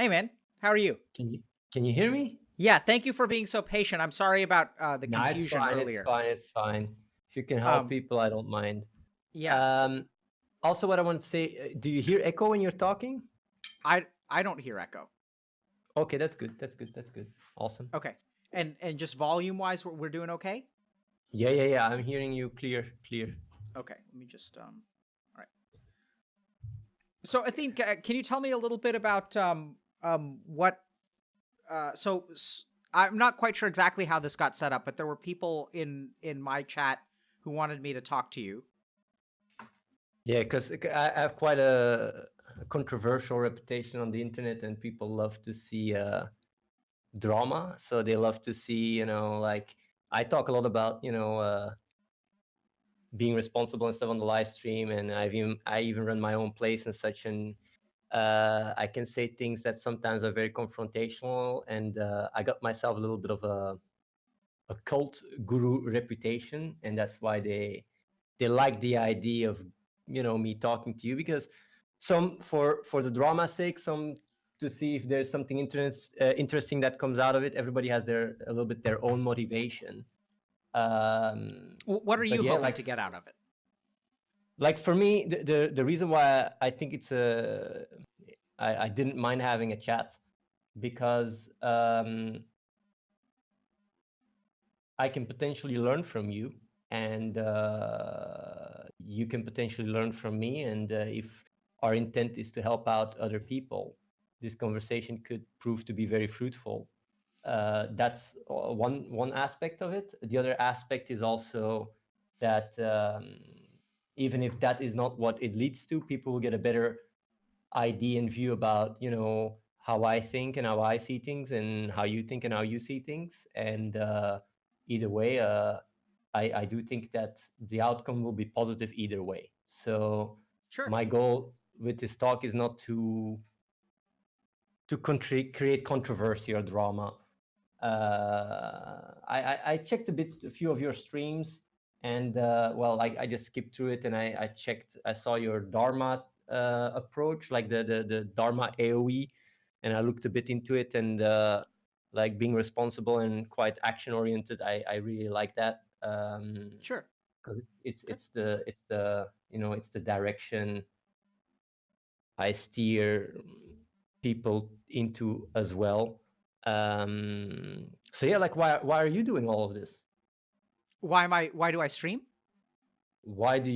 Hey, man. How are you? Can you hear me? Yeah, thank you for being so patient. I'm sorry about the No, it's confusion fine. It's earlier. fine. It's fine. If you can help Um, people, I don't mind. yeah, so Um, Also, what I want to say, do you hear echo when you're talking? I don't hear echo. Okay, that's good. That's good. That's good. Awesome. Okay, and just volume wise, we're doing okay. Yeah. I'm hearing you clear, clear. Okay, let me just All right. So I think can you tell me a little bit about what so I'm not quite sure exactly how this got set up, but there were people in my chat who wanted me to talk to you. Yeah, because I have quite a controversial reputation on the internet, and people love to see drama. So they love to see, like I talk a lot about, being responsible and stuff on the live stream, and I even run my own place and such, and I can say things that sometimes are very confrontational, and I got myself a little bit of a cult guru reputation, and that's why they like the idea of me talking to you, because some for the drama's sake, some to see if there's something interesting that comes out of it. Everybody has a little bit their own motivation. What are But you yeah, hoping to get out of it? like for me, the reason why I think I didn't mind having a chat, because I can potentially learn from you, and you can potentially learn from me, and if our intent is to help out other people, this conversation could prove to be very fruitful. That's one aspect of it. The other aspect is also that even if that is not what it leads to, people will get a better idea and view about how I think and how I see things, and how you think and how you see things. And either way, I do think that the outcome will be positive either way. So Sure. my goal with this talk is not to create controversy or drama. I checked a few of your streams, and well, I just skipped through it, and I saw your Dharma approach, like the Dharma AOE, and I looked a bit into it, and like being responsible and quite action oriented. I really like that, Sure. because it's Okay. it's the it's the it's the direction I steer people into as well. So yeah, like why are you doing all of this? Why do I stream? Why do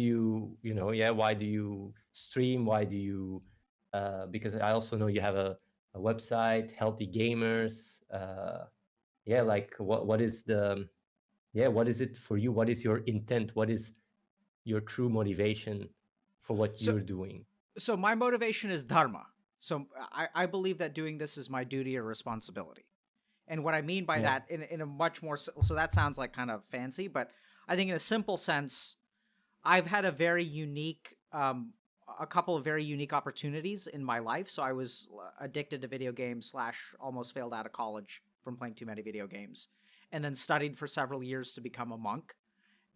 why do you stream? Why do you because I also know you have a website, Healthy Gamers. Yeah, like what is what is it for you? What is your intent? What is your true motivation for what So you're doing? so my motivation is dharma. So I believe that doing this is my duty or responsibility. And what I mean by Yeah. that in a much more so that sounds like kind of fancy, but I think in a simple sense, I've had a couple of very unique opportunities in my life. So I was addicted to video games slash almost failed out of college from playing too many video games, and then studied for several years to become a monk,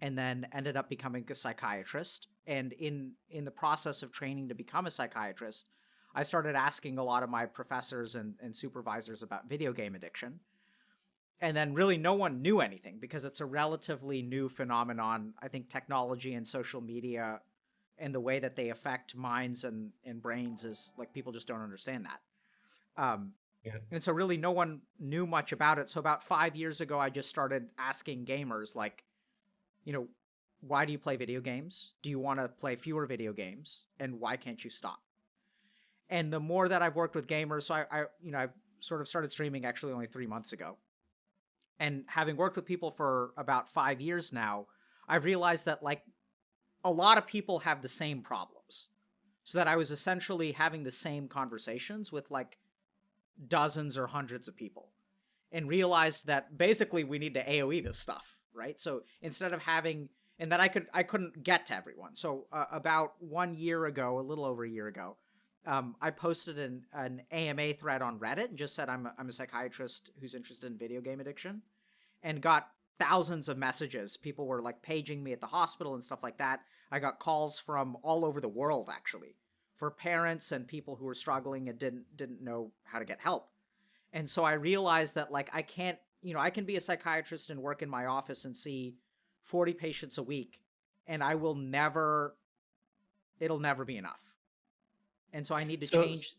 and then ended up becoming a psychiatrist. And in the process of training to become a psychiatrist, I started asking a lot of my professors and supervisors about video game addiction. And then really no one knew anything because it's a relatively new phenomenon. I think technology and social media and the way that they affect minds and brains is like people just don't understand that. Yeah. And so really no one knew much about it. So about 5 years ago, I just started asking gamers like, you know, why do you play video games? Do you want to play fewer video games? And why can't you stop? And the more that I've worked with gamers, so I've sort of started streaming actually only 3 months ago. And having worked with people for about 5 years now, I've realized that like a lot of people have the same problems. So that I was essentially having the same conversations with like dozens or hundreds of people and realized that basically we need to AoE this stuff, right? So instead of having and that I couldn't get to everyone. So about 1 year ago, a little over a year ago, I posted an AMA thread on Reddit and just said I'm a psychiatrist who's interested in video game addiction, and got thousands of messages. People were like paging me at the hospital and stuff like that. I got calls from all over the world actually for parents and people who were struggling and didn't know how to get help. And so I realized that like I can't, I can be a psychiatrist and work in my office and see 40 patients a week, and it'll never be enough. And so I need to change.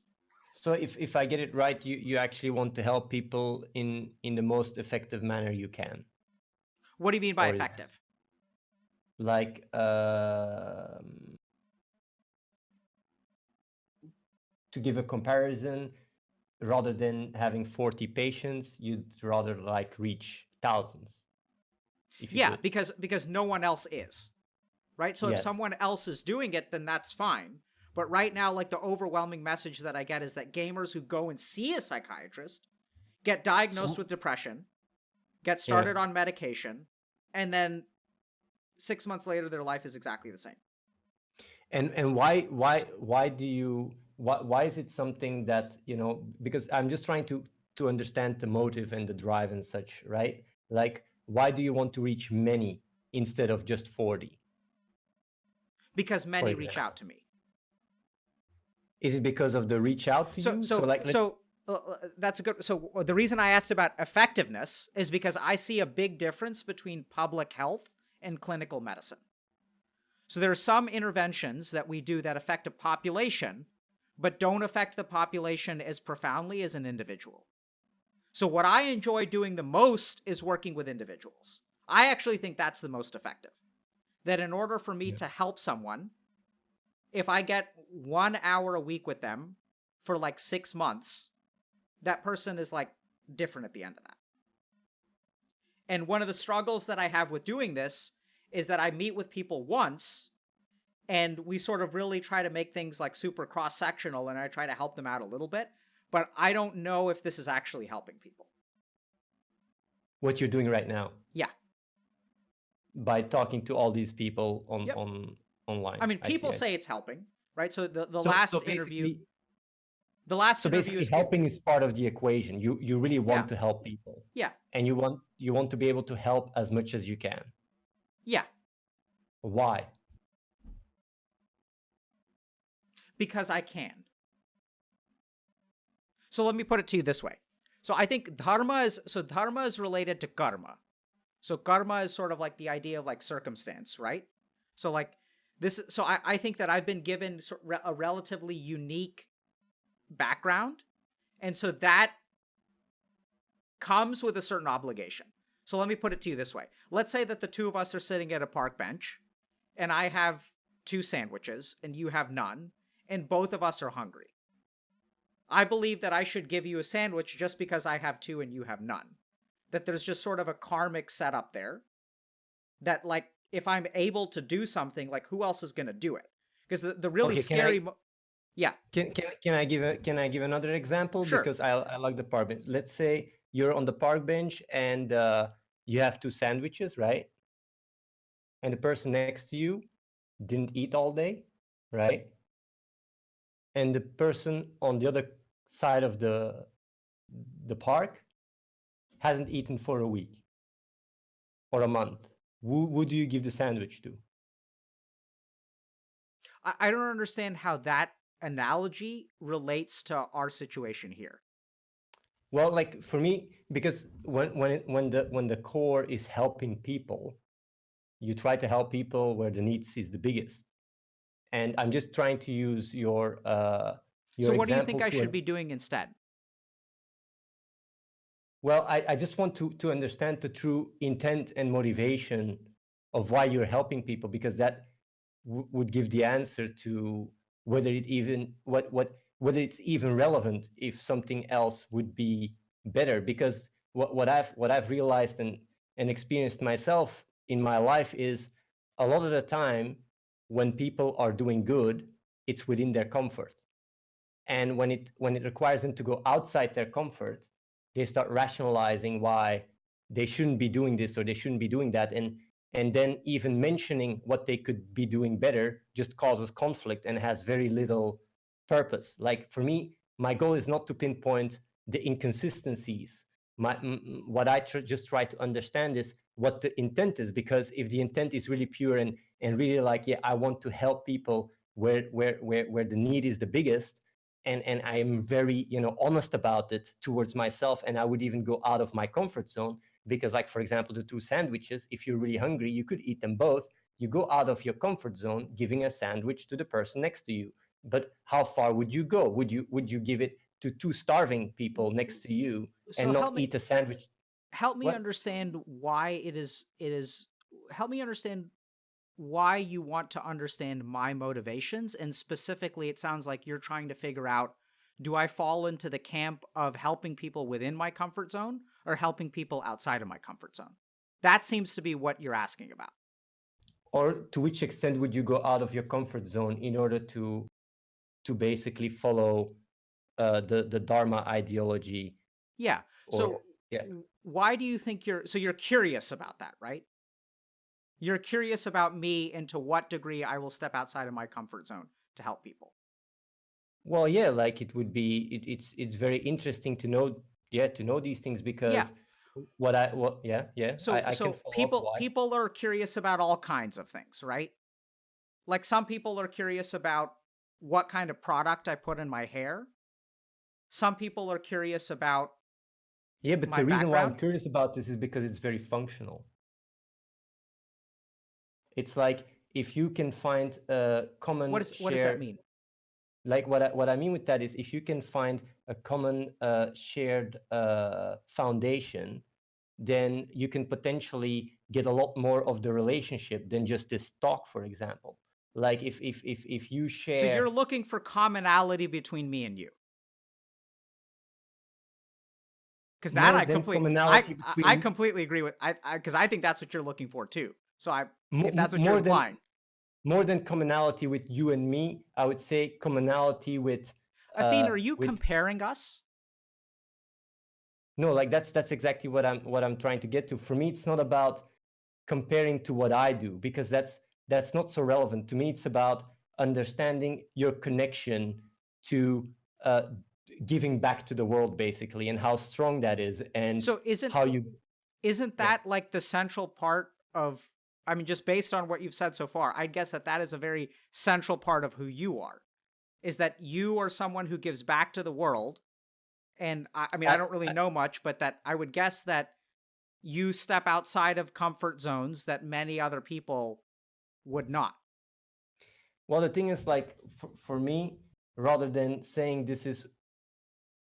So if I get it right, you actually want to help people in the most effective manner you can. What do you mean by effective? Like to give a comparison, rather than having 40 patients, you'd rather like reach thousands. Yeah, because no one else is, right? So Yes. if someone else is doing it, then that's fine. But right now, like the overwhelming message that I get is that gamers who go and see a psychiatrist get diagnosed with depression, get started on medication, and then 6 months later, their life is exactly the same. And why is it something that, because I'm just trying to understand the motive and the drive and such, right? Like, why do you want to reach many instead of just 40? Because many reach out to me. Is it because of the reach out to you? That's a good. So the reason I asked about effectiveness is because I see a big difference between public health and clinical medicine. So there are some interventions that we do that affect a population, but don't affect the population as profoundly as an individual. So what I enjoy doing the most is working with individuals. I actually think that's the most effective. That in order for me to help someone, if I get 1 hour a week with them for like 6 months, that person is like different at the end of that. And one of the struggles that I have with doing this is that I meet with people once and we sort of really try to make things like super cross-sectional, and I try to help them out a little bit, but I don't know if this is actually helping people. What you're doing right now? Yeah. By talking to all these people online. I mean, people say it's helping, right? So the last interview... The last interview basically helping is part of the equation. You really want to help people. Yeah. And you want to be able to help as much as you can. Yeah. Why? Because I can. So let me put it to you this way. So I think Dharma is related to karma. So karma is sort of like the idea of like circumstance, right? So like this, so I think that I've been given a relatively unique background, and so that comes with a certain obligation. So let me put it to you this way. Let's say that the two of us are sitting at a park bench, and I have 2 sandwiches, and you have none, and both of us are hungry. I believe that I should give you a sandwich just because I have 2 and you have none. That there's just sort of a karmic setup there, that like, if I'm able to do something, like who else is going to do it? Because the really scary... Yeah. Can I give another example? Sure. Because I like the park bench. Let's say you're on the park bench and you have 2 sandwiches, right? And the person next to you didn't eat all day, right? And the person on the other side of the park hasn't eaten for a week or a month. Who do you give the sandwich to? I don't understand how that analogy relates to our situation here. Well, like for me, because when the core is helping people, you try to help people where the needs is the biggest. And I'm just trying to use your so what do you think I should be doing instead? Well, I just want to understand the true intent and motivation of why you're helping people, because that would give the answer to whether it's even relevant if something else would be better. Because what I've realized and experienced myself in my life is a lot of the time when people are doing good, it's within their comfort. And when it requires them to go outside their comfort, they start rationalizing why they shouldn't be doing this or they shouldn't be doing that. And then even mentioning what they could be doing better just causes conflict and has very little purpose. Like for me, my goal is not to pinpoint the inconsistencies. What I just try to understand is what the intent is, because if the intent is really pure and really like, yeah, I want to help people where the need is the biggest, and I am very, honest about it towards myself, and I would even go out of my comfort zone, because, like, for example, the 2 sandwiches, if you're really hungry, you could eat them both. You go out of your comfort zone giving a sandwich to the person next to you, but how far would you go? Would you give it to 2 starving people next to you So and not eat a sandwich? help me What? understand why it is help me understand why you want to understand my motivations, and specifically it sounds like you're trying to figure out, do I fall into the camp of helping people within my comfort zone or helping people outside of my comfort zone? That seems to be what you're asking about. Or to which extent would you go out of your comfort zone in order to basically follow the Dharma ideology? Yeah. So yeah. why do you think you're curious about that, right? You're curious about me and to what degree I will step outside of my comfort zone to help people. Well, yeah, like it would be, it's very interesting to know, to know these things, because Yeah. So I can follow up why. People are curious about all kinds of things, right? Like some people are curious about what kind of product I put in my hair. Some people are curious about but my the reason why I'm background. curious about this is because it's very functional. It's like if you can find a common What does that mean? Like what I mean with that is, if you can find a common shared foundation, then you can potentially get a lot more of the relationship than just this talk, for example. Like if you share. So you're looking for commonality between me and you. Because that I completely agree with. Because I think that's what you're looking for too. So if that's what you're implying. More than commonality with you and me, I would say commonality with. Athene, are you comparing us? No, like that's exactly what I'm trying to get to. For me, it's not about comparing to what I do, because that's not so relevant to me. It's about understanding your connection to giving back to the world, basically, and how strong that is, and so isn't that like the central part of, I mean, just based on what you've said so far, I guess that is a very central part of who you are, is that you are someone who gives back to the world. And I mean, I don't really know much, but that I would guess that you step outside of comfort zones that many other people would not. Well, the thing is, like, for me, rather than saying this is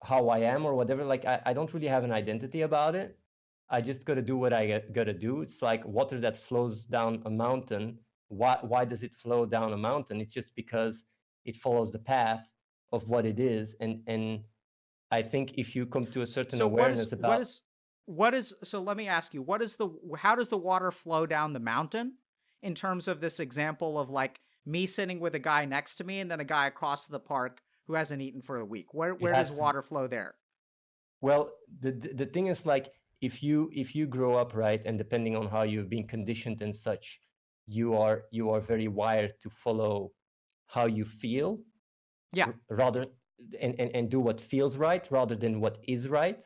how I am or whatever, like, I don't really have an identity about it. I just got to do what I got to do. It's like water that flows down a mountain. Why does it flow down a mountain? It's just because it follows the path of what it is. And I think if you come to a certain awareness about so let me ask you, how does the water flow down the mountain in terms of this example of like me sitting with a guy next to me and then a guy across the park who hasn't eaten for a week? Where does water flow there? Well, the thing is, like, if you grow up, right, and depending on how you've been conditioned and such, you are very wired to follow how you feel, rather and do what feels right rather than what is right.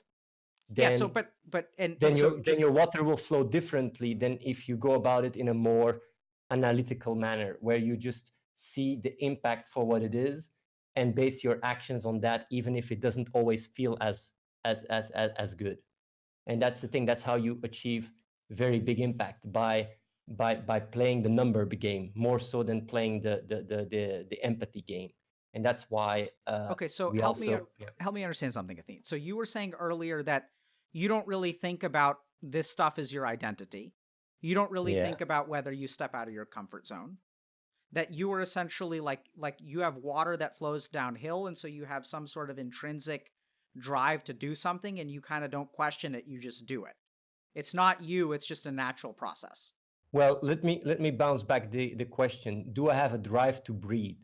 Then, your water will flow differently than if you go about it in a more analytical manner, where you just see the impact for what it is and base your actions on that, even if it doesn't always feel as good. And that's the thing. That's how you achieve very big impact, by playing the number game more so than playing the empathy game. And that's why. Okay, so help me understand something, Athene. So you were saying earlier that you don't really think about this stuff as your identity. You don't really think about whether you step out of your comfort zone. That you are essentially like you have water that flows downhill, and so you have some sort of intrinsic drive to do something, and you kind of don't question it, you just do it. It's not you, it's just a natural process. Well, let me bounce back the question. Do I have a drive to breathe?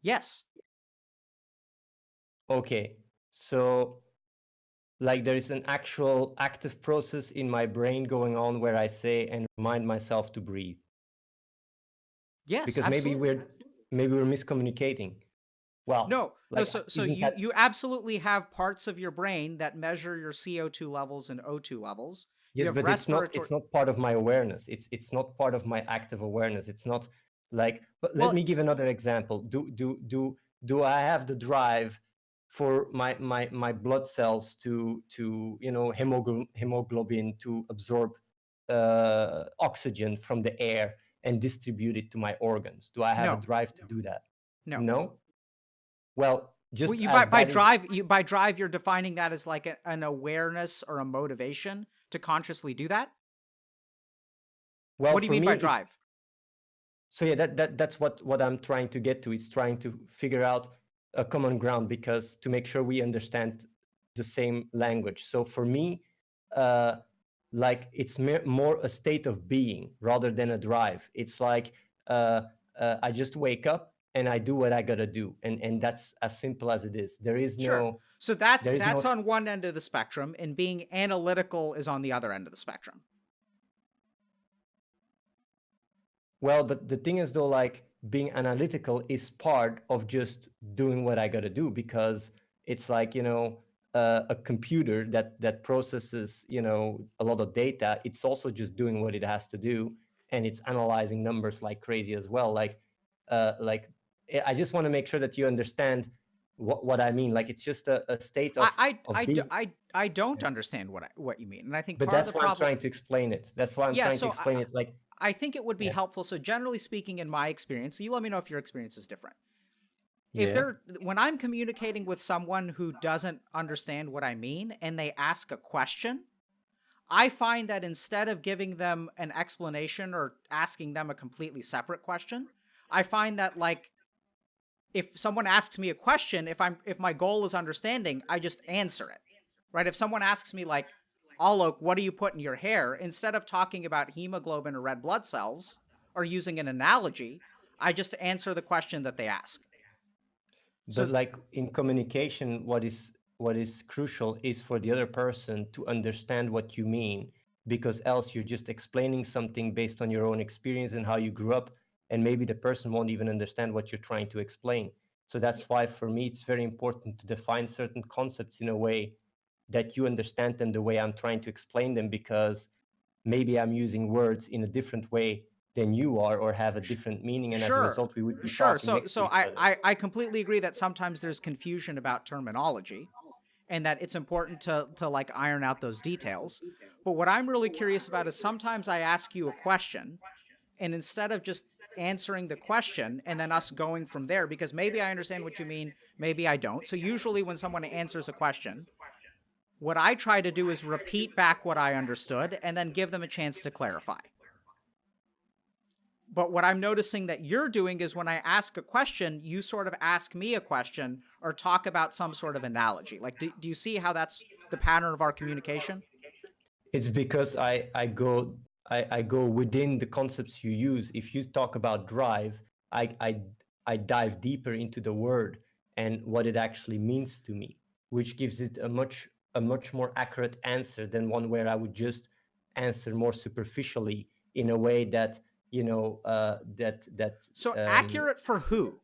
Yes. Okay, so like there is an actual active process in my brain going on where I say and remind myself to breathe. Yes, because absolutely. maybe we're miscommunicating. Well, no. So you absolutely have parts of your brain that measure your CO2 levels and O2 levels. You Yes, have but respiratory. it's not part of my awareness. It's not part of my active awareness. It's not like, but let Well, me give another example. Do I have the drive for my blood cells to hemoglobin to absorb oxygen from the air and distribute it to my organs? Do I have a no, drive to do that? no. No. Well, Well, just you as by that is, drive, you're defining that as like an awareness or a motivation to consciously do that. well, What do you for mean me by it's, drive? so yeah, that's what I'm trying to get to, is trying to figure out a common ground, because to make sure we understand the same language. So for me, uh, like it's more a state of being rather than a drive. It's like I just wake up and I do what I gotta do, and that's as simple as it is. Sure. So that's There is no. on one end of the spectrum, and being analytical is on the other end of the spectrum. Well, but the thing is though, like being analytical is part of just doing what I got to do, because it's like, a computer that processes, a lot of data. It's also just doing what it has to do, and it's analyzing numbers like crazy as well. Like I just want to make sure that you understand what I mean. Like it's just a state of being. I don't understand what you mean, and I think But part of the that's why I'm problem. trying to explain it. That's why I'm Yeah. trying to So explain it. Like, I think it would be yeah, helpful. So generally speaking, in my experience, so you let me know if your experience is different. If yeah. when I'm communicating with someone who doesn't understand what I mean and they ask a question, I find that instead of giving them an explanation or asking them a completely separate question, I find that like if someone asks me a question, if my goal is understanding, I just answer it. Right? If someone asks me like, Alok, what do you put in your hair? Instead of talking about hemoglobin or red blood cells or using an analogy, I just answer the question that they ask. But So like in communication, what is crucial is for the other person to understand what you mean, because else you're just explaining something based on your own experience and how you grew up, and maybe the person won't even understand what you're trying to explain. So that's why for me it's very important to define certain concepts in a way that you understand them the way I'm trying to explain them, because maybe I'm using words in a different way than you are, or have a different meaning, and as a sure, result we would be sure. talking So next to so each other. I completely agree that sometimes there's confusion about terminology and that it's important to like iron out those details. But what I'm really curious about is sometimes I ask you a question and instead of just answering the question and then us going from there, because maybe I understand what you mean, maybe I don't. So usually when someone answers a question, what I try to do is repeat back what I understood and then give them a chance to clarify. But what I'm noticing that you're doing is when I ask a question, you sort of ask me a question or talk about some sort of analogy. Like, do you see how that's the pattern of our communication? It's because I go within the concepts you use. If you talk about drive, I dive deeper into the word and what it actually means to me, which gives it a much more accurate answer than one where I would just answer more superficially in a way that So um, accurate for who?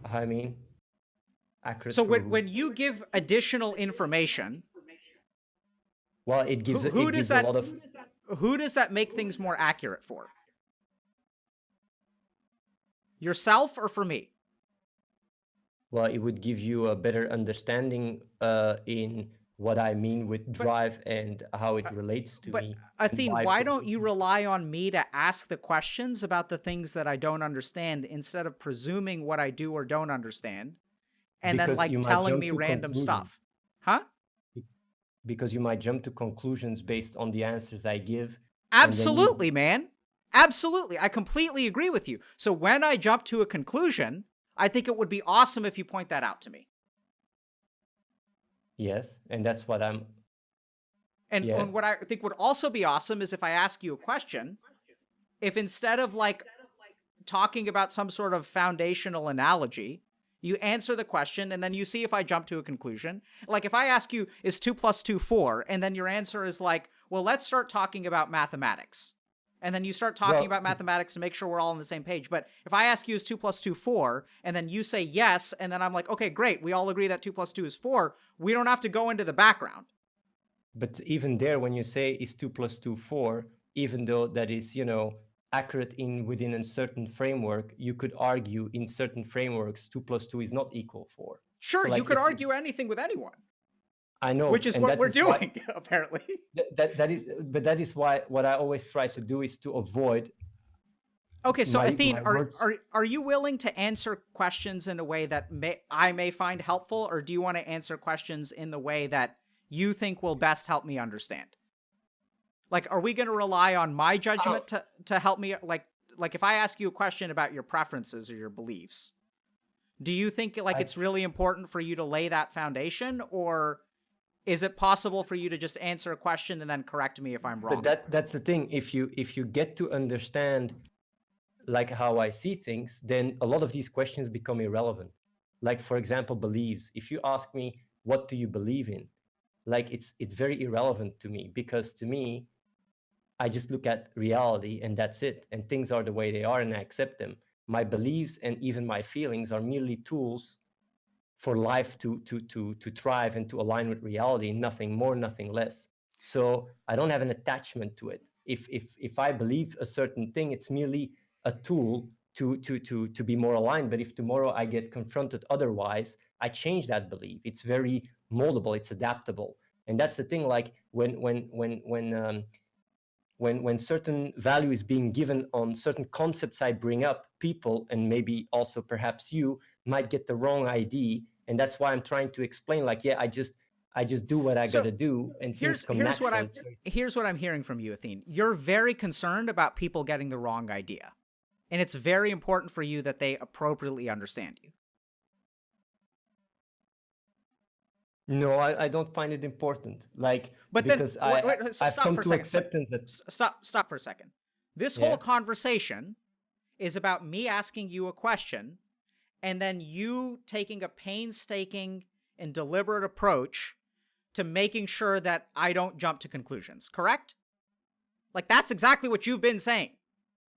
I mean, accurate So for who? when you give additional information, Well, it gives who it does gives a that lot of. make things more accurate for? Yourself or for me? Well, it would give you a better understanding in what I mean with But drive and how it relates to but me, and Athene, why why for don't me. you rely on me to ask the questions about the things that I don't understand instead of presuming what I do or don't understand and then Because like you might telling jump me to random conclusions. stuff? Huh? Because you might jump to conclusions based on the answers I give, and then you. Absolutely, man. Absolutely. I completely agree with you. So when I jump to a conclusion, I think it would be awesome if you point that out to me. Yes, and that's what I'm. And Yes. what I think would also be awesome is if I ask you a question, if instead of like talking about some sort of foundational analogy, you answer the question and then you see if I jump to a conclusion. Like if I ask you, is 2 plus 2 4? And then your answer is like, well, let's start talking about mathematics. And then you start talking Well, about mathematics to make sure we're all on the same page. But if I ask you, is 2 plus 2 4? And then you say yes. And then I'm like, okay, great. We all agree that 2 plus 2 is 4. We don't have to go into the background. But even there, when you say is 2 plus 2 4, even though that is, accurate within a certain framework, you could argue in certain frameworks 2 plus 2 is not equal 4. Sure, So, you like, could argue anything with anyone. I know, which is and what we're doing, why, apparently. that is why what I always try to do is to avoid. Okay, so Athene, words. are you willing to answer questions in a way that I may find helpful, or do you want to answer questions in the way that you think will best help me understand? Like, are we going to rely on my judgment to help me? Like if I ask you a question about your preferences or your beliefs, do you think it's really important for you to lay that foundation, or is it possible for you to just answer a question and then correct me if I'm wrong? But that's the thing. If you get to understand like how I see things, then a lot of these questions become irrelevant. Like, for example, beliefs. If you ask me, what do you believe in? Like, it's very irrelevant to me, because to me, I just look at reality and that's it. And things are the way they are and I accept them. My beliefs and even my feelings are merely tools for life to thrive and to align with reality, nothing more, nothing less. So I don't have an attachment to it. If I believe a certain thing, it's merely a tool to be more aligned. But if tomorrow I get confronted otherwise, I change that belief. It's very moldable, it's adaptable. And that's the thing, like when certain value is being given on certain concepts I bring up, people, and maybe also perhaps you, might get the wrong idea. And that's why I'm trying to explain, like, yeah, I just do what I gotta do, and things come naturally. Here's what I'm hearing from you, Athene. You're very concerned about people getting the wrong idea. And it's very important for you that they appropriately understand you. No, I don't find it important. Like, but because then, I've come to acceptance that... Stop for a second. This whole conversation is about me asking you a question, and then you taking a painstaking and deliberate approach to making sure that I don't jump to conclusions, correct? Like, that's exactly what you've been saying.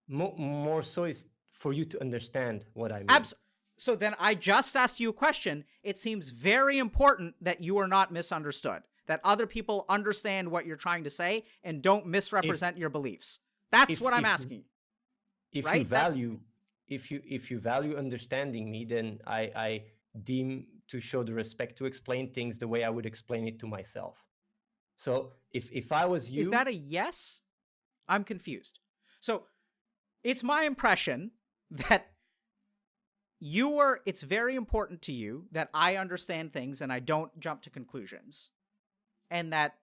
More so is for you to understand what I mean. So then I just asked you a question. It seems very important that you are not misunderstood, that other people understand what you're trying to say and don't misrepresent your beliefs. That's what I'm asking. If you value understanding me, then I deem to show the respect to explain things the way I would explain it to myself. So if I was you... Is that a yes? I'm confused. So it's my impression that it's very important to you that I understand things and I don't jump to conclusions, and that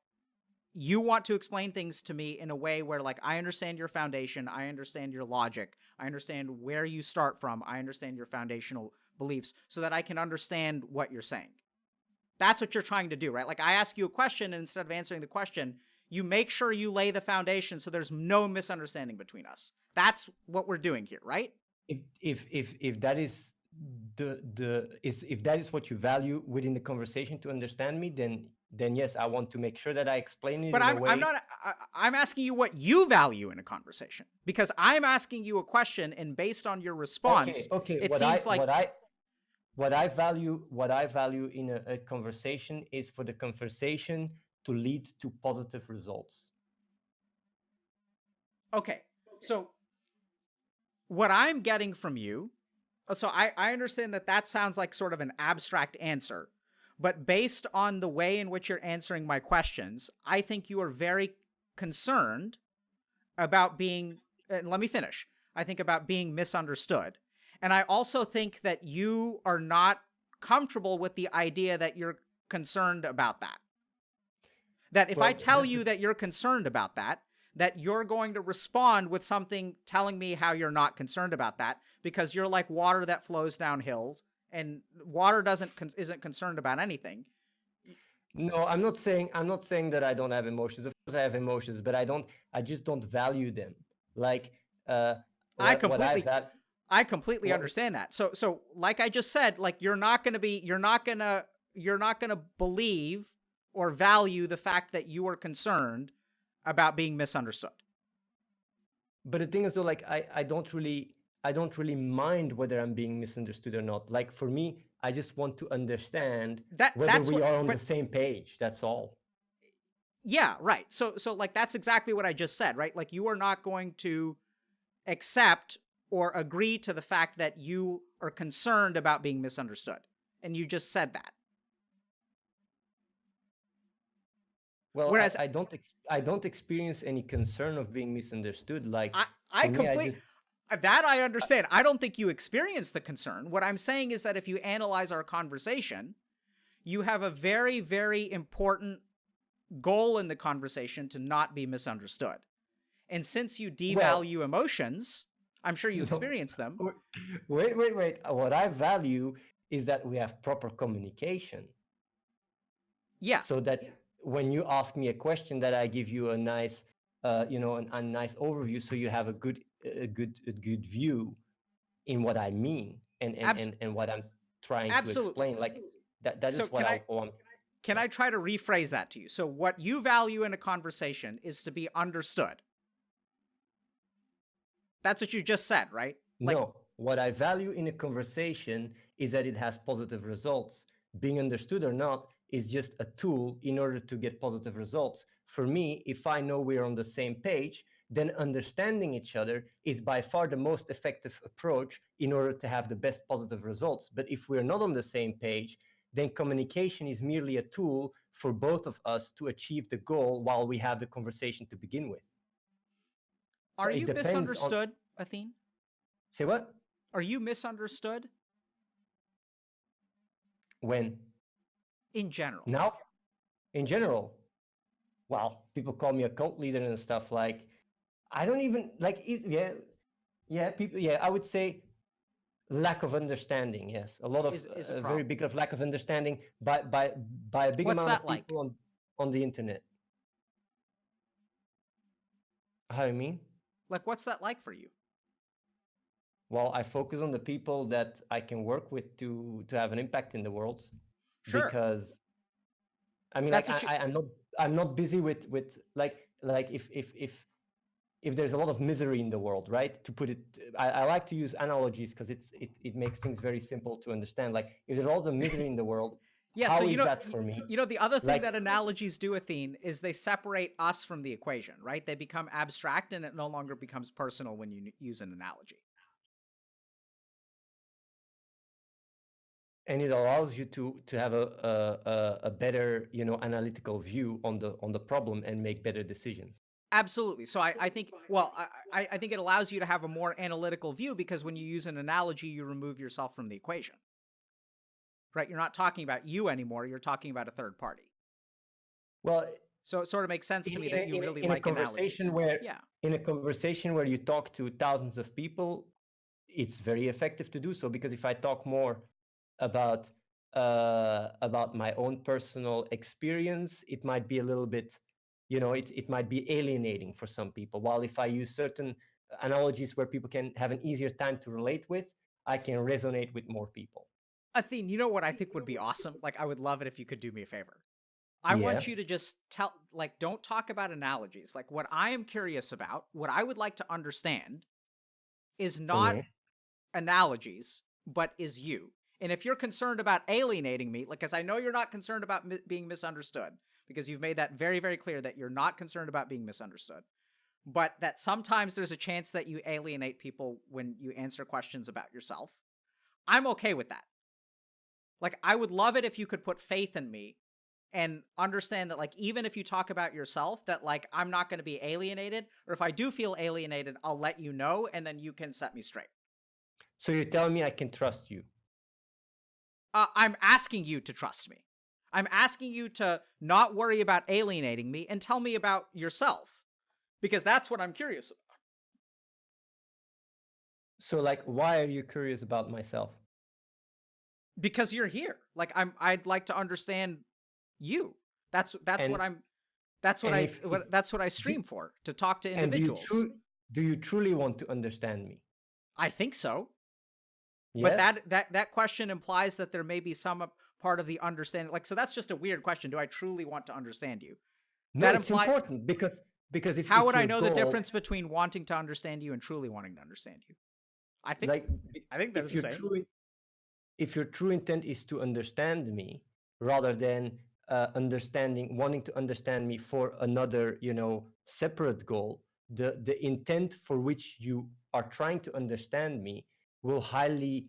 you want to explain things to me in a way where, like, I understand your foundation, I understand your logic, I understand where you start from, I understand your foundational beliefs, so that I can understand what you're saying. That's what you're trying to do, right? Like, I ask you a question, and instead of answering the question, you make sure you lay the foundation so there's no misunderstanding between us. That's what we're doing here, right? If that is if that is what you value within the conversation to understand me, then yes, I want to make sure that I explain it. But I'm asking you what you value in a conversation, because I'm asking you a question, and based on your response, it seems like what I value in a conversation is for the conversation to lead to positive results. Okay, so what I'm getting from you, so I understand that sounds like sort of an abstract answer, but based on the way in which you're answering my questions, I think you are very concerned about being, let me finish, I think about being misunderstood. And I also think that you are not comfortable with the idea that you're concerned about that. That if I tell you that you're concerned about that you're going to respond with something telling me how you're not concerned about that, because you're like water that flows down hills, and water isn't concerned about anything. No, I'm not saying that I don't have emotions. Of course I have emotions, but I just don't value them. Like, I completely understand that. So like I just said, like, you're not going to believe or value the fact that you are concerned about being misunderstood. But the thing is, though, like, I don't really mind whether I'm being misunderstood or not. Like, for me, I just want to understand whether we are on the same page. That's all. Yeah, right. So like that's exactly what I just said, right? Like you are not going to accept or agree to the fact that you are concerned about being misunderstood. And you just said that. Well, Whereas I don't experience any concern of being misunderstood. Like I for me, I complete just that I understand. I don't think you experience the concern. What I'm saying is that if you analyze our conversation, you have a very, very important goal in the conversation to not be misunderstood. And since you well, devalue emotions, I'm sure you no, experience them. wait. What I value is that we have proper communication, Yeah, so that when you ask me a question, that I give you a nice, a nice overview, so you have a good view in what I mean, and what I'm trying to absolutely. explain. Like that So is what I want. can I try to rephrase that to you? So what you value in a conversation is to be understood. That's what you just said, right? Like, No, what I value in a conversation is that it has positive results. Being understood or not is just a tool in order to get positive results. For me, if I know we're on the same page, then understanding each other is by far the most effective approach in order to have the best positive results. But if we're not on the same page, then communication is merely a tool for both of us to achieve the goal while we have the conversation to begin with. So are it you depends on. misunderstood, Athene? Say what? Are you misunderstood When? in general? Now, in general, well, people call me a cult leader and stuff. Like, I don't even like it. Yeah, yeah, people. Yeah, I would say lack of understanding. Yes, a lot of Is a a very problem. big of lack of understanding by a big What's amount that of like? people on the internet. How I mean? Like, what's that like for you? Well, I focus on the people that I can work with to have an impact in the world, Sure. because I mean, That's like what you I'm not busy with like if there's a lot of misery in the world, right? To put it, I like to use analogies because it makes things very simple to understand. Like if there's all the misery in the world, Yeah, so how is that for me? the other thing Like, that analogies do, Athene, is they separate us from the equation, right? They become abstract and it no longer becomes personal when you use an analogy. and it allows you to have a better, analytical view on the problem and make better decisions. Absolutely. So I think, well, I think it allows you to have a more analytical view because when you use an analogy, you remove yourself from the equation, right? You're not talking about you anymore. You're talking about a third party. Well, So it sort of makes sense to me that you really in a like conversation analogies. where Yeah. you talk to thousands of people, it's very effective to do so, because if I talk more about my own personal experience, it might be a little bit, it might be alienating for some people. While if I use certain analogies where people can have an easier time to relate with, I can resonate with more people. Athene, you know what I think would be awesome? Like, I would love it if you could do me a favor. I Yeah. want you to just don't talk about analogies. Like, what I am curious about, what I would like to understand is not Okay. analogies, but is you. And if you're concerned about alienating me, like, because I know you're not concerned about being misunderstood, because you've made that very, very clear that you're not concerned about being misunderstood, but that sometimes there's a chance that you alienate people when you answer questions about yourself. I'm okay with that. Like, I would love it if you could put faith in me and understand that, like, even if you talk about yourself, that, like, I'm not going to be alienated, or if I do feel alienated, I'll let you know, and then you can set me straight. So you're telling me I can trust you? I'm asking you to trust me. I'm asking you to not worry about alienating me and tell me about yourself, because that's what I'm curious about. So, like, why are you curious about myself? Because you're here. Like, I'd like to understand you. That's And what I'm. That's what and I. if That's what I do, stream for, to talk to and individuals. do you truly want to understand me? I think so. But Yeah. that question implies that there may be some part of the understanding. Like, so that's just a weird question. Do I truly want to understand you? No, That it's imply. important, because How if would I your know the goal, difference between wanting to understand you and truly wanting to understand you? I think like, I think they're if the your same. true if your true intent is to understand me rather than wanting to understand me for another, separate goal, the intent for which you are trying to understand me will highly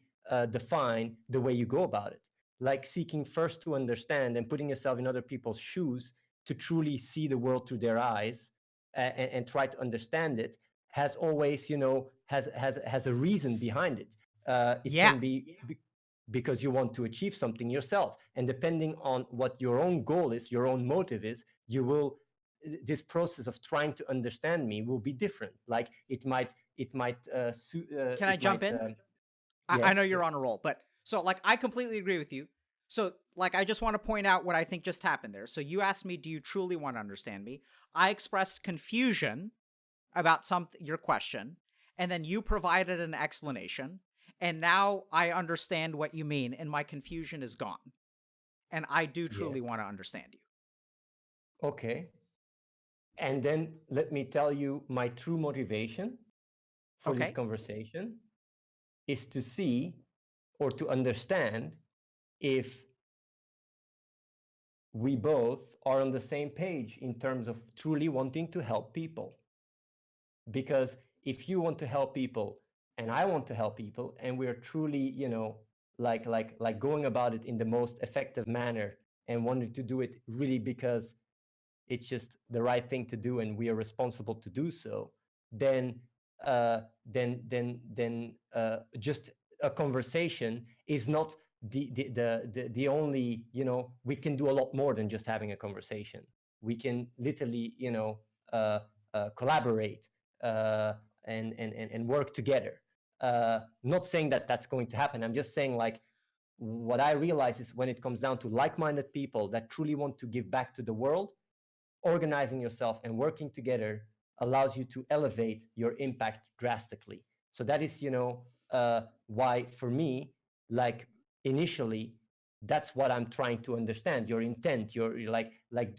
define the way you go about it. Like seeking first to understand and putting yourself in other people's shoes to truly see the world through their eyes, and try to understand it, has always, has a reason behind it. It Yeah. can be because you want to achieve something yourself, and depending on what your own goal is, your own motive is, this process of trying to understand me will be different. Like it might Can I jump in? I yeah, know you're on a roll, but so like I completely agree with you. So like I just want to point out what I think just happened there. So you asked me, do you truly want to understand me? I expressed confusion about your question, and then you provided an explanation, and now I understand what you mean, and my confusion is gone. And I do yeah. truly want to understand you. Okay. And then let me tell you, my true motivation for this Okay? conversation is to see or to understand if we both are on the same page in terms of truly wanting to help people. Because if you want to help people and I want to help people, and we're truly, like going about it in the most effective manner and wanting to do it really because it's just the right thing to do and we are responsible to do so, then just a conversation is not the only, we can do a lot more than just having a conversation. We can literally, uh, collaborate, uh, and work together. Not saying that that's going to happen. I'm just saying, like, what I realize is when it comes down to like-minded people that truly want to give back to the world, organizing yourself and working together allows you to elevate your impact drastically. So that is, why for me, like, initially, that's what I'm trying to understand. Your intent, you're like,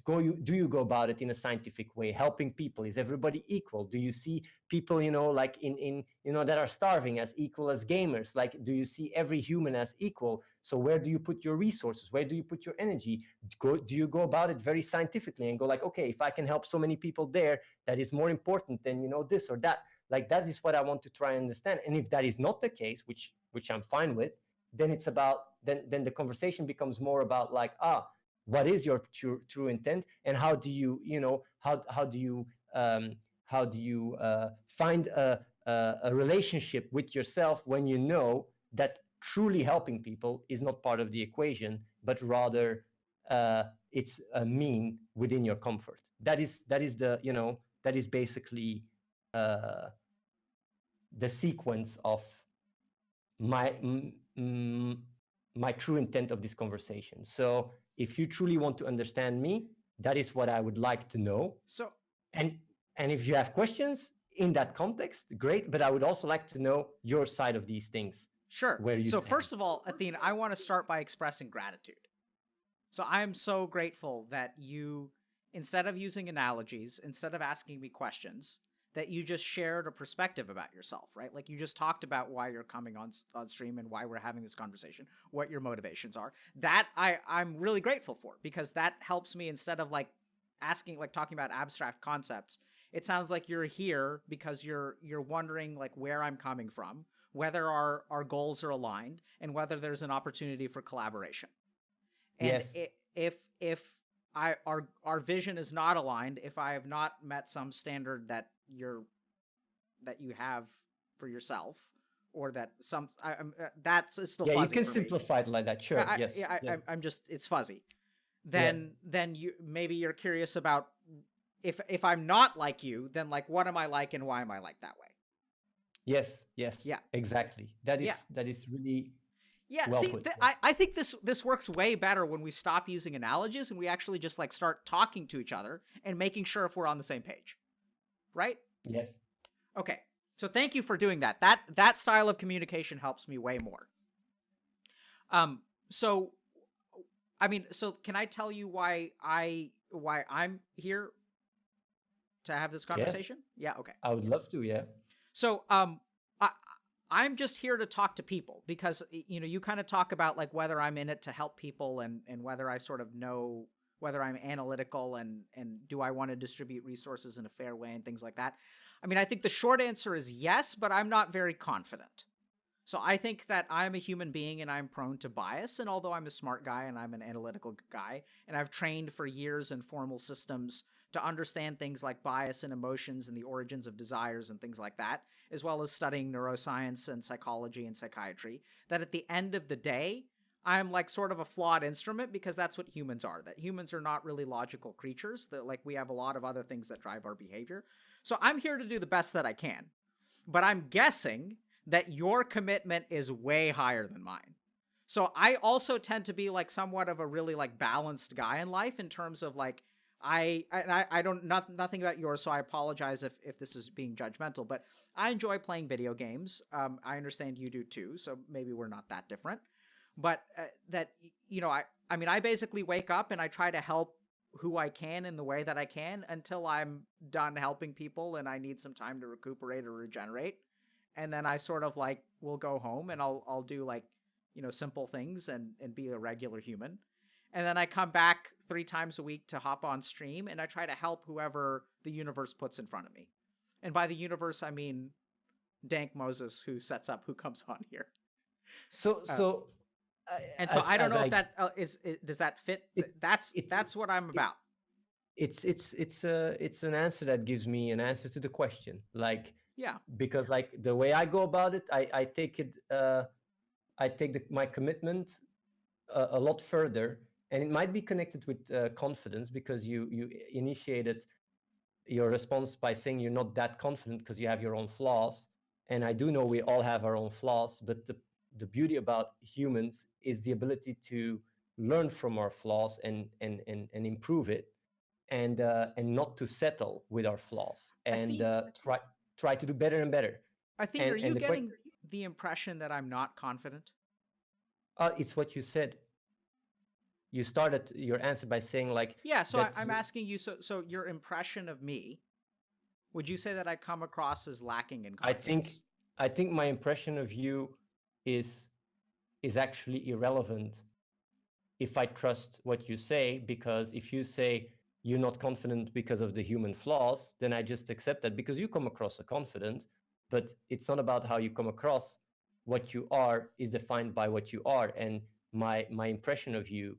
do you go about it in a scientific way, helping people? Is everybody equal? Do you see people, like in that are starving as equal as gamers? Like, do you see every human as equal? So where do you put your resources? Where do you put your energy? Do you go about it very scientifically and go like, okay, if I can help so many people there, that is more important than, this or that. Like, that is what I want to try and understand. And if that is not the case, which I'm fine with, then it's about, then the conversation becomes more about, like, what is your true intent, and how do you, how do you find a relationship with yourself when you know that truly helping people is not part of the equation, but rather it's a mean within your comfort. That is the, that is basically uh, the sequence of my my true intent of this conversation. So if you truly want to understand me, that is what I would like to know. So and and if you have questions in that context, great, but I would also like to know your side of these things, sure. where you So stand. first of all, Athene, I want to start by expressing gratitude. So I am so grateful that you, instead of using analogies, instead of asking me questions, that you just shared a perspective about yourself, right? Like you just talked about why you're coming on stream and why we're having this conversation, what your motivations are. That I'm really grateful for, because that helps me, instead of like asking, like talking about abstract concepts. It sounds like you're here because you're wondering like where I'm coming from, whether our goals are aligned, and whether there's an opportunity for collaboration. And Yes. if our vision is not aligned, if I have not met some standard that you have for yourself, or that that's it's still Yeah, you fuzzy can for me. simplify it like that. Sure. Yes. Yes. I'm just, it's fuzzy. Yeah. Then you, maybe you're curious about, if I'm not like you, then like what am I like and why am I like that way? Yes. Yes. Yeah. Exactly. Yeah. That is really Yeah, well see, put. I think this works way better when we stop using analogies and we actually just like start talking to each other and making sure if we're on the same page, right? Yes. Okay, so thank you for doing that. That style of communication helps me way more. So I mean, so can I tell you why I'm here to have this Yes. conversation? Yeah, okay. I would love to. Yeah. So I I'm just here to talk to people, because you kind of talk about like whether I'm in it to help people, and whether I sort of know whether I'm analytical and do I want to distribute resources in a fair way and things like that. I mean, I think the short answer is yes, but I'm not very confident. So I think that I'm a human being and I'm prone to bias. And although I'm a smart guy and I'm an analytical guy, and I've trained for years in formal systems to understand things like bias and emotions and the origins of desires and things like that, as well as studying neuroscience and psychology and psychiatry, that at the end of the day, I'm like sort of a flawed instrument because that's what humans are, that humans are not really logical creatures, that like we have a lot of other things that drive our behavior. So I'm here to do the best that I can. But I'm guessing that your commitment is way higher than mine. So I also tend to be like somewhat of a really like balanced guy in life in terms of like I don't nothing about yours, so I apologize if this is being judgmental, but I enjoy playing video games. I understand you do too, so maybe we're not that different. But that you know, I mean, I basically wake up and I try to help who I can in the way that I can until I'm done helping people and I need some time to recuperate or regenerate. And then I sort of like will go home and I'll do like, you know, simple things and be a regular human. And then I come back 3 times a week to hop on stream and I try to help whoever the universe puts in front of me. And by the universe, I mean Dank Moses, who sets up who comes on here. So Uh, so and so I don't as know if I that does that fit? it, That's what I'm it about. it's an answer that gives me an answer to the question, like, Yeah. because like the way I go about it, I take it I take my commitment a lot further, and it might be connected with confidence, because you initiated your response by saying you're not that confident because you have your own flaws. And I do know we all have our own flaws, but the beauty about humans is the ability to learn from our flaws and improve it, and not to settle with our flaws, and Athene, try to do better and better. Athene, are And you the question, getting the impression that I'm not confident? it's what you said. You started your answer by saying like Yeah, so that I'm you, asking you, so your impression of me, would you say that I come across as lacking in I think confidence? I think my impression of you is is actually irrelevant if I trust what you say, because if you say you're not confident because of the human flaws, then I just accept that because you come across as confident, but it's not about how you come across. What you are is defined by what you are, and my impression of you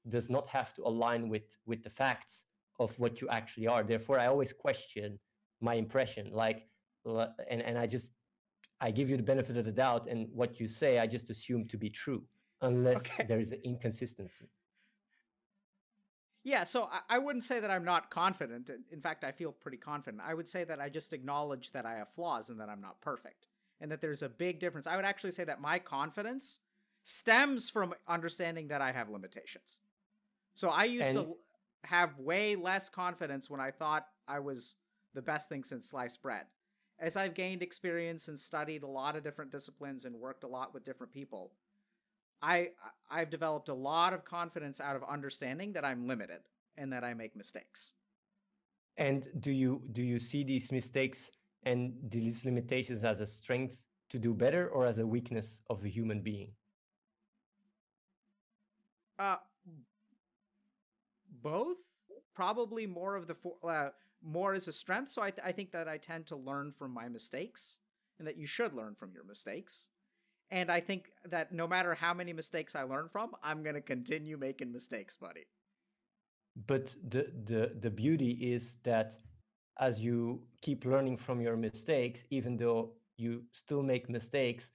does not have to align with the facts of what you actually are. Therefore, I always question my impression, like, and I give you the benefit of the doubt, and what you say I just assume to be true, unless Okay. there is an inconsistency. Yeah, so I wouldn't say that I'm not confident. In fact, I feel pretty confident. I would say that I just acknowledge that I have flaws and that I'm not perfect, and that there's a big difference. I would actually say that my confidence stems from understanding that I have limitations. So I used And to have way less confidence when I thought I was the best thing since sliced bread. As I've gained experience and studied a lot of different disciplines and worked a lot with different people, I I've developed a lot of confidence out of understanding that I'm limited and that I make mistakes. and do you see these mistakes and these limitations as a strength to do better, or as a weakness of a human being? Uh, both, probably more of more as a strength. So I think that I tend to learn from my mistakes, and that you should learn from your mistakes. And I think that no matter how many mistakes I learn from, I'm gonna continue making mistakes, buddy. But the beauty is that as you keep learning from your mistakes, even though you still make mistakes,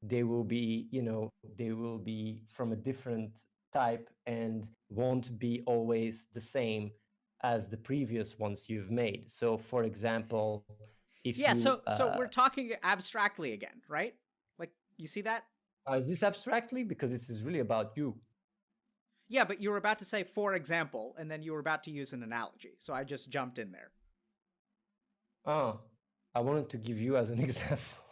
they will be, they will be from a different type and won't be always the same as the previous ones you've made. So for example, if Yeah. you So we're talking abstractly again, right? Like you see that? is this abstractly, because this is really about you. Yeah, but you were about to say, for example, and then you were about to use an analogy. So I just jumped in there. Oh, I wanted to give you as an example.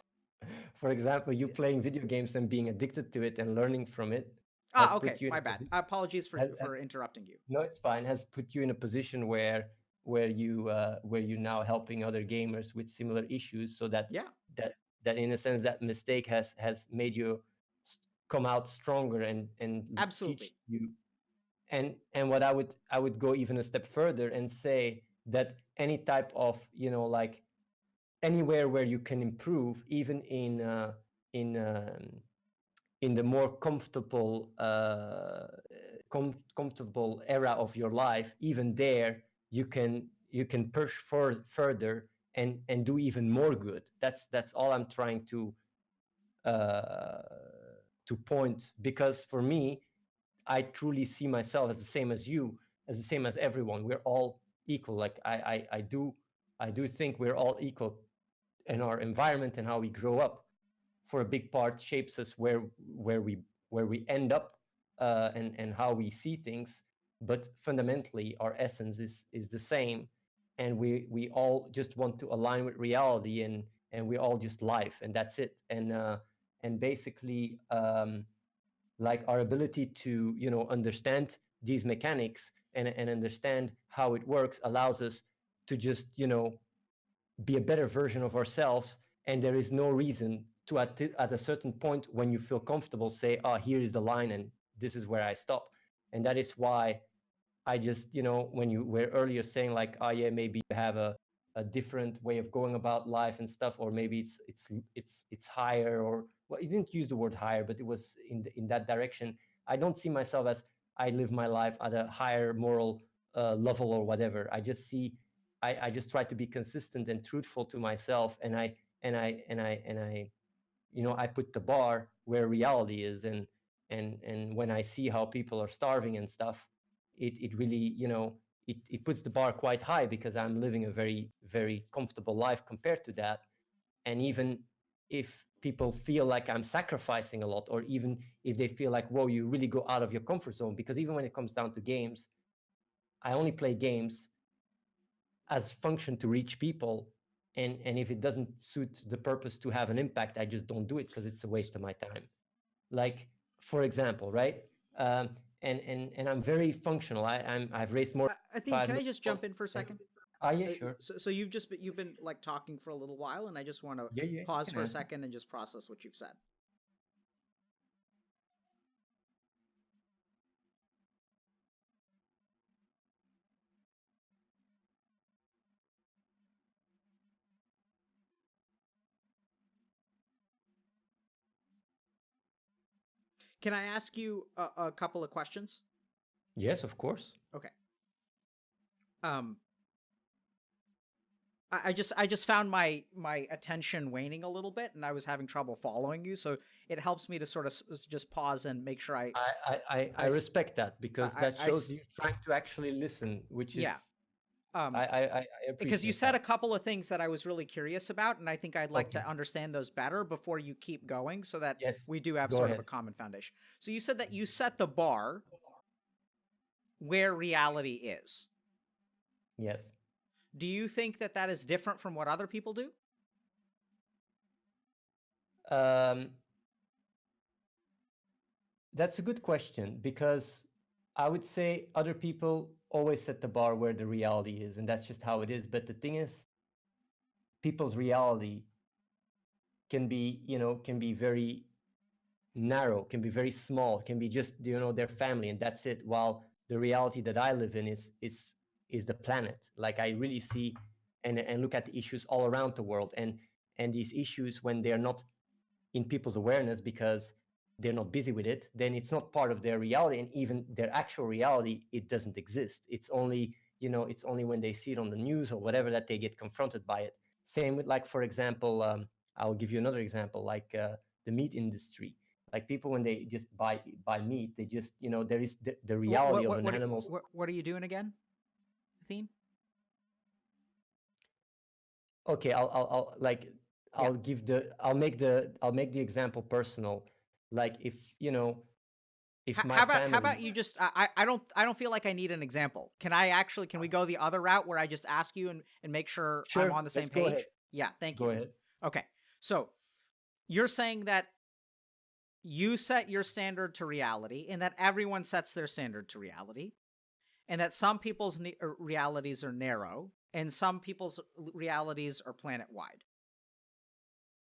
For example, you playing video games and being addicted to it and learning from it has Ah, okay. put you in My a bad. position. Apologies for interrupting you. No, it's fine. Has put you in a position where you now helping other gamers with similar issues, so that Yeah, that that in a sense that mistake has made you come out stronger and teach absolutely. you. And what I would go even a step further and say that any type of, like, anywhere where you can improve, even in in the more comfortable era of your life, even there you can push further and do even more good. That's all I'm trying uh, to point, because for me, I truly see myself as the same as you, as the same as everyone. We're all equal. Like I do think we're all equal, and our environment and how we grow up, for a big part, shapes us where we end up, and how we see things. But fundamentally, our essence is the same, and we all just want to align with reality, and we all just life, and that's it. And basically, like, our ability to understand these mechanics and understand how it works allows us to just be a better version of ourselves. And there is no reason to at a certain point, when you feel comfortable, say, oh, here is the line and this is where I stop. And that is why I just, when you were earlier saying, like, oh yeah, maybe you have a different way of going about life and stuff, or maybe it's higher, or, well, you didn't use the word higher, but it was in that direction. I don't see myself as I live my life at a higher moral level or whatever. I just try to be consistent and truthful to myself, and I put the bar where reality is. And when I see how people are starving and stuff, it really, it puts the bar quite high, because I'm living a very, very comfortable life compared to that. And even if people feel like I'm sacrificing a lot, or even if they feel like, whoa, you really go out of your comfort zone, because even when it comes down to games, I only play games as function to reach people. And if it doesn't suit the purpose to have an impact, I just don't do it, because it's a waste of my time. Like, for example, right? um, and I'm very functional. I've raised more than Athene, five can I million just jump dollars. in for a second? Yeah, sure. So you've been like talking for a little while, and I just want to Yeah, yeah, you pause can for a answer. second and just process what you've said. Can I ask you a couple of questions? Yes, of course. Okay. Um, I just found my attention waning a little bit, and I was having trouble following you. So it helps me to sort of just pause and make sure I I respect that, because that I shows you trying to actually listen, which is yeah. Um, I because you appreciate said that. a couple of things that I was really curious about, and I think I'd like Okay. to understand those better before you keep going, so that Yes. we do have Go sort of a ahead. common foundation. So you said that you set the bar where reality is. Yes. Do you think that that is different from what other people do? Um, That's a good question, because I would say other people always set the bar where the reality is, and that's just how it is. But the thing is, people's reality can be very narrow, can be very small, can be just their family, and that's it. While the reality that I live in is the planet. Like, I really see and look at the issues all around the world, and these issues, when they're not in people's awareness, because they're not busy with it, then it's not part of their reality. And even their actual reality, it doesn't exist. It's only when they see it on the news or whatever that they get confronted by it. Same with, like, for example, I'll give you another example, like, the meat industry. Like, people, when they just buy meat, they just, there is the reality of an animal's. What are you doing again, Athene? Okay, I'll like, Yeah. I'll make the example personal. Like, if my How family. about you just I don't feel like I need an example. Can we go the other route where I just ask you and make sure I'm Sure, on the same let's go ahead. page? Yeah, thank Go you. ahead. Okay. So, you're saying that you set your standard to reality and that everyone sets their standard to reality, and that some people's realities are narrow and some people's realities are planet wide.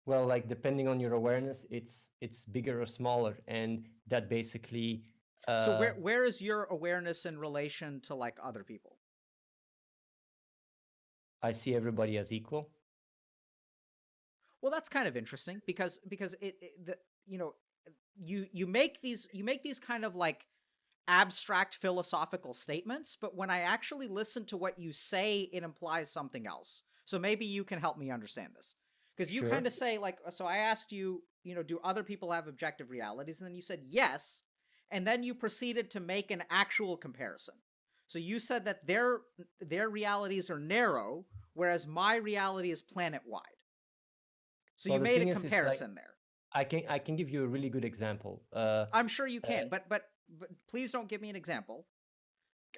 Well, like, depending on your awareness, it's bigger or smaller, and that basically So where is your awareness in relation to like other people? I see everybody as equal. Well, that's kind of interesting because you make these kind of like abstract philosophical statements, but when I actually listen to what you say, it implies something else. So maybe you can help me understand this. Because you kind of say like, so I asked you, do other people have objective realities? And then you said yes, and then you proceeded to make an actual comparison. So you said that their realities are narrow, whereas my reality is planet-wide. So well, you made a comparison there. I can give you a really good example. I'm sure you can, but please don't give me an example.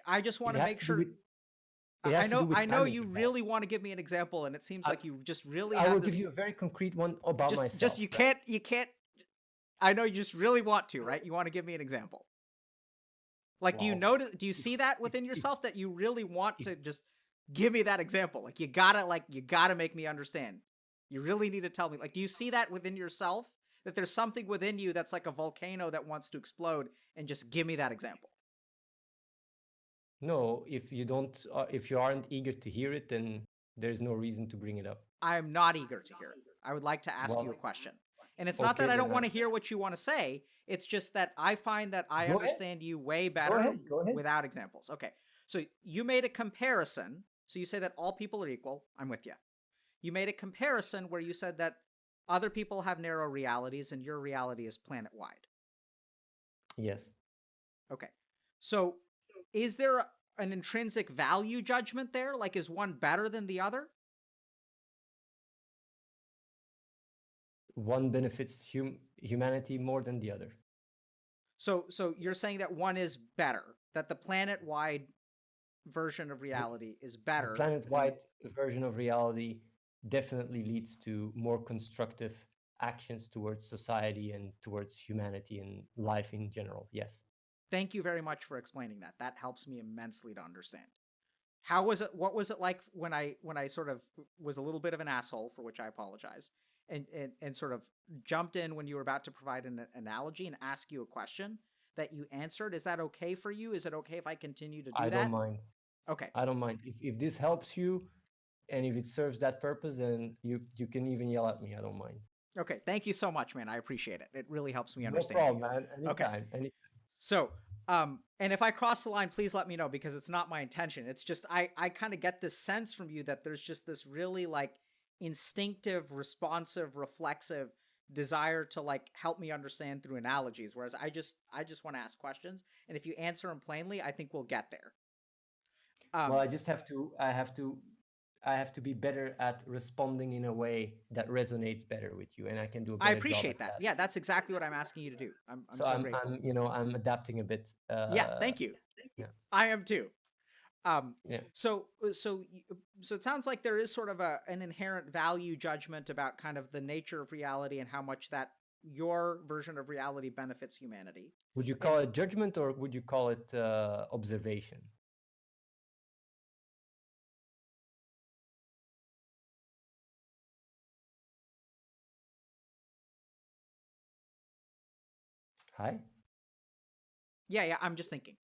I just want to make sure. I know you really want to give me an example, and it seems like you just really. I will give you a very concrete one about myself. Just you can't. I know you just really want to, right? You want to give me an example. Like, do you see that within yourself that you really want to just give me that example? Like, you gotta make me understand. You really need to tell me. Like, do you see that within yourself? That there's something within you that's like a volcano that wants to explode, and just give me that example. No, if you aren't eager to hear it, then there's no reason to bring it up. I am not eager to hear it. I would like to ask you a question. And it's not that I don't want to hear what you want to say. It's just that I find that I understand you way better without examples. Okay. So you made a comparison. So you say that all people are equal. I'm with you. You made a comparison where you said that other people have narrow realities and your reality is planet-wide. Yes. Okay. So is there an intrinsic value judgment there? Like, is one better than the other? One benefits humanity more than the other. So you're saying that one is better, that the planet-wide version of reality is better. The planet-wide version of reality definitely leads to more constructive actions towards society and towards humanity and life in general. Yes. Thank you very much for explaining that. That helps me immensely to understand. How was it? What was it like when I sort of was a little bit of an asshole, for which I apologize, and sort of jumped in when you were about to provide an analogy and ask you a question that you answered? Is that okay for you? Is it okay if I continue to do that? I don't mind. Okay. I don't mind. If this helps you, and if it serves that purpose, then you can even yell at me. I don't mind. Okay. Thank you so much, man. I appreciate it. It really helps me understand. No problem, man. Anytime. Okay. So, and if I cross the line, please let me know, because it's not my intention. It's just, I kind of get this sense from you that there's just this really like instinctive, responsive, reflexive desire to like help me understand through analogies. Whereas I just want to ask questions. And if you answer them plainly, I think we'll get there. Well, I have to be better at responding in a way that resonates better with you, and I can do a better job. I appreciate that. Yeah, that's exactly what I'm asking you to do. I'm grateful. I'm adapting a bit. Yeah, thank you. Yeah. I am too. Yeah. So it sounds like there is sort of an inherent value judgment about kind of the nature of reality and how much that your version of reality benefits humanity. Would you call it judgment, or would you call it observation? Hi? Yeah, I'm just thinking.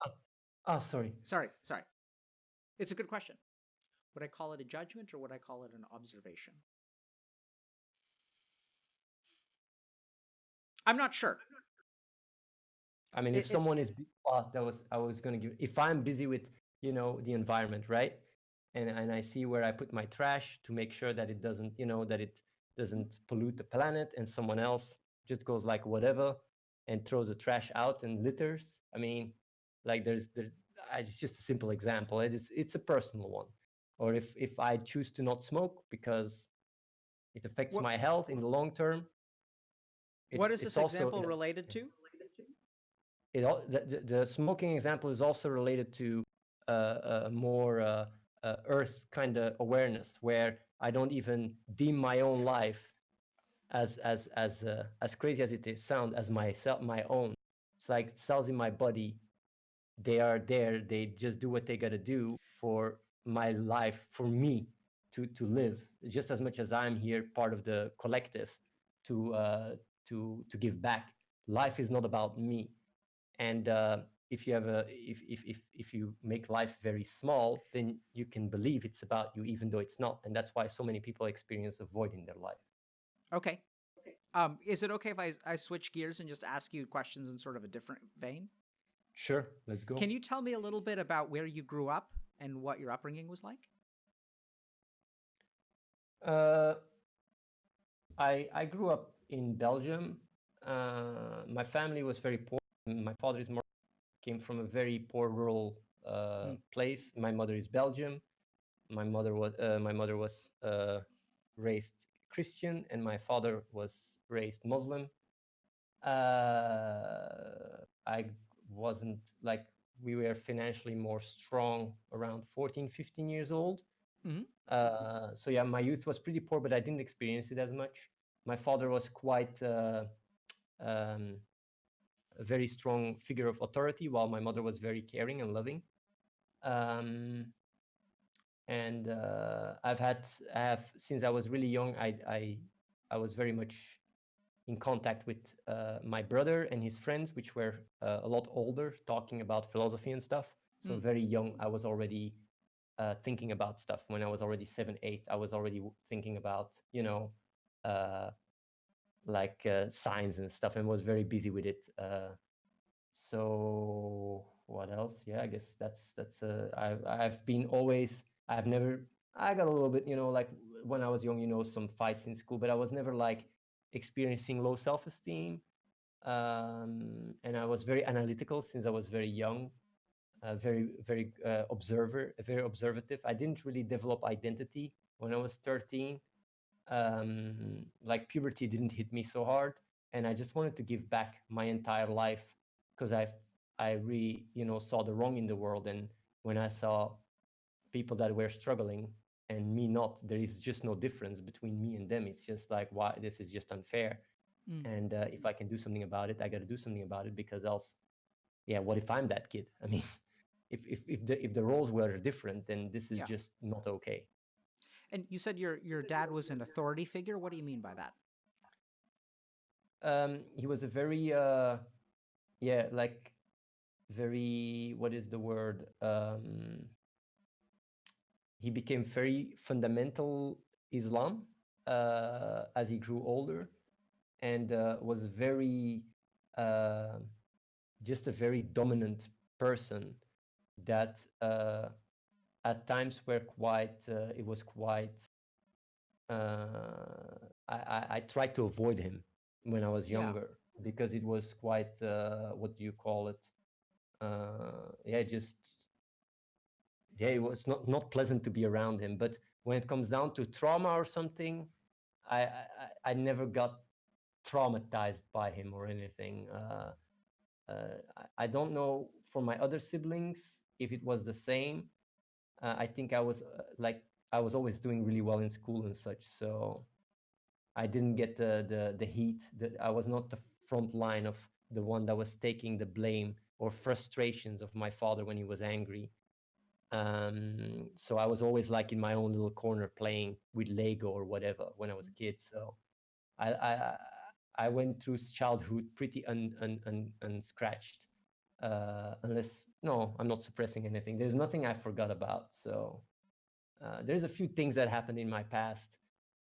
Oh, sorry. Sorry. It's a good question. Would I call it a judgment, or would I call it an observation? I'm not sure. I mean, if someone is, I was going to give, if I'm busy with, the environment, right? And I see where I put my trash to make sure that it doesn't, that it doesn't pollute the planet, and someone else just goes like whatever and throws the trash out and litters. I mean, like it's just a simple example. It's a personal one. Or if I choose to not smoke because it affects my health in the long term. What is this example related to? The smoking example is also related to more earth kind of awareness, where I don't even deem my own life as crazy as it sounds as my own. It's like cells in my body, they are there, they just do what they got to do for my life, for me to live, just as much as I'm here part of the collective to give back. Life is not about me, And if you make life very small, then you can believe it's about you, even though it's not. And that's why so many people experience a void in their life. Okay. Is it okay if I switch gears and just ask you questions in sort of a different vein? Sure, let's go. Can you tell me a little bit about where you grew up and what your upbringing was like? I grew up in Belgium. My family was very poor. My father came from a very poor rural place. My mother is Belgium. My mother was raised Christian, and my father was raised Muslim. I wasn't like, we were financially more strong around 14, 15 years old. Mm-hmm. So yeah, my youth was pretty poor, but I didn't experience it as much. My father was quite a very strong figure of authority, while my mother was very caring and loving. And I have since I was really young, I was very much in contact with my brother and his friends, which were a lot older, talking about philosophy and stuff. So very young, I was already thinking about stuff. When I was already 7, 8, I was already thinking about, science and stuff, and was very busy with it. So what else? Yeah, I guess that's I've been always, I've never, I got a little bit, like when I was young, some fights in school, but I was never like experiencing low self-esteem. And I was very analytical since I was very young, very very observative. I didn't really develop identity when I was 13. Like puberty didn't hit me so hard, and I just wanted to give back my entire life, because I really saw the wrong in the world. And when I saw people that were struggling and me not, there is just no difference between me and them. It's just like, why, this is just unfair. And if I can do something about it, I got to do something about it, because else, yeah, what if I'm that kid? I mean, if the roles were different, then this is just not okay. And you said your dad was an authority figure. What do you mean by that? He was a very very, what is the word? He became very fundamental Islam as he grew older, and was very just a very dominant person that at times were quite it was quite I tried to avoid him when I was younger, because it was quite what do you call it? It was not pleasant to be around him. But when it comes down to trauma or something, I never got traumatized by him or anything. I don't know for my other siblings if it was the same. I think I was I was always doing really well in school and such, so I didn't get the heat. I was not the front line of the one that was taking the blame or frustrations of my father when he was angry. So I was always like in my own little corner playing with Lego or whatever when I was a kid. So I went through childhood pretty unscratched. Unless, no, I'm not suppressing anything. There's nothing I forgot about. So there's a few things that happened in my past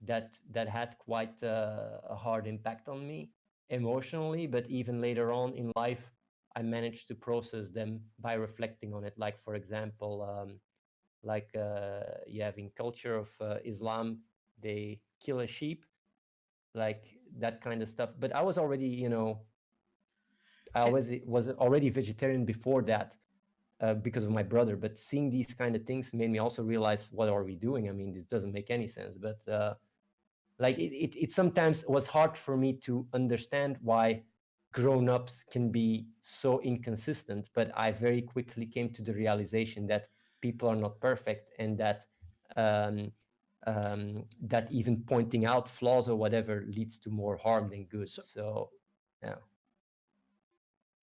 that had quite a hard impact on me emotionally, but even later on in life, I managed to process them by reflecting on it. Like, for example, you have in culture of Islam, they kill a sheep, like that kind of stuff. But I was already, I was already vegetarian before that, because of my brother. But seeing these kind of things made me also realize, what are we doing? I mean, this doesn't make any sense. But it sometimes was hard for me to understand why grown-ups can be so inconsistent. But I very quickly came to the realization that people are not perfect, and that that even pointing out flaws or whatever leads to more harm than good. So yeah.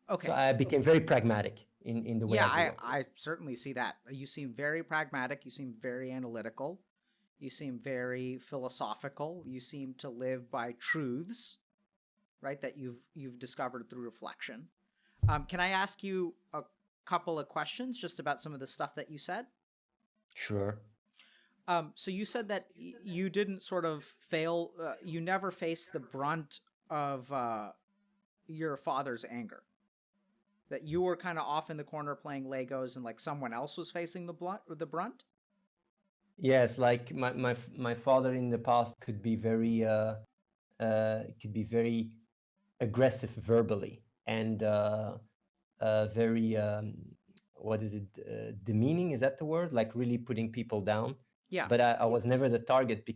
Okay. So I became very pragmatic in the way I grew up. I certainly see that. You seem very pragmatic. You seem very analytical. You seem very philosophical. You seem to live by truths, right, that you've discovered through reflection. Can I ask you a couple of questions just about some of the stuff that you said? Sure. So you said that you didn't sort of fail. You never faced the brunt of your father's anger. That you were kind of off in the corner playing Legos, and like someone else was facing the brunt. Yes, like my father in the past could be very aggressive verbally and very what is it, demeaning, is that the word, like really putting people down? Yeah. But I was never the target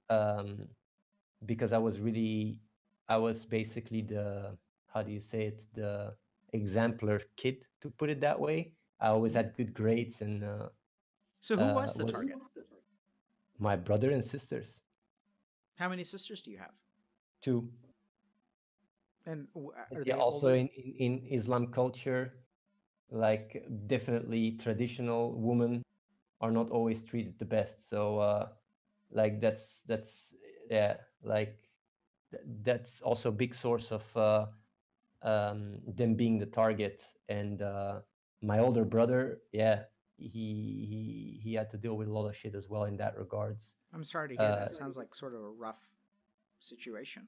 um, because I was basically the, how do you say it, the exemplar kid, to put it that way. I always had good grades and So who was the was target? my brother and sisters. How many sisters do you have? 2. And are Yeah, they also older? in Islam culture, like definitely traditional women are not always treated the best. So like that's yeah, like that's also a big source of them being the target. And my older brother, yeah, he had to deal with a lot of shit as well in that regards. I'm sorry to hear that. It sounds like sort of a rough situation.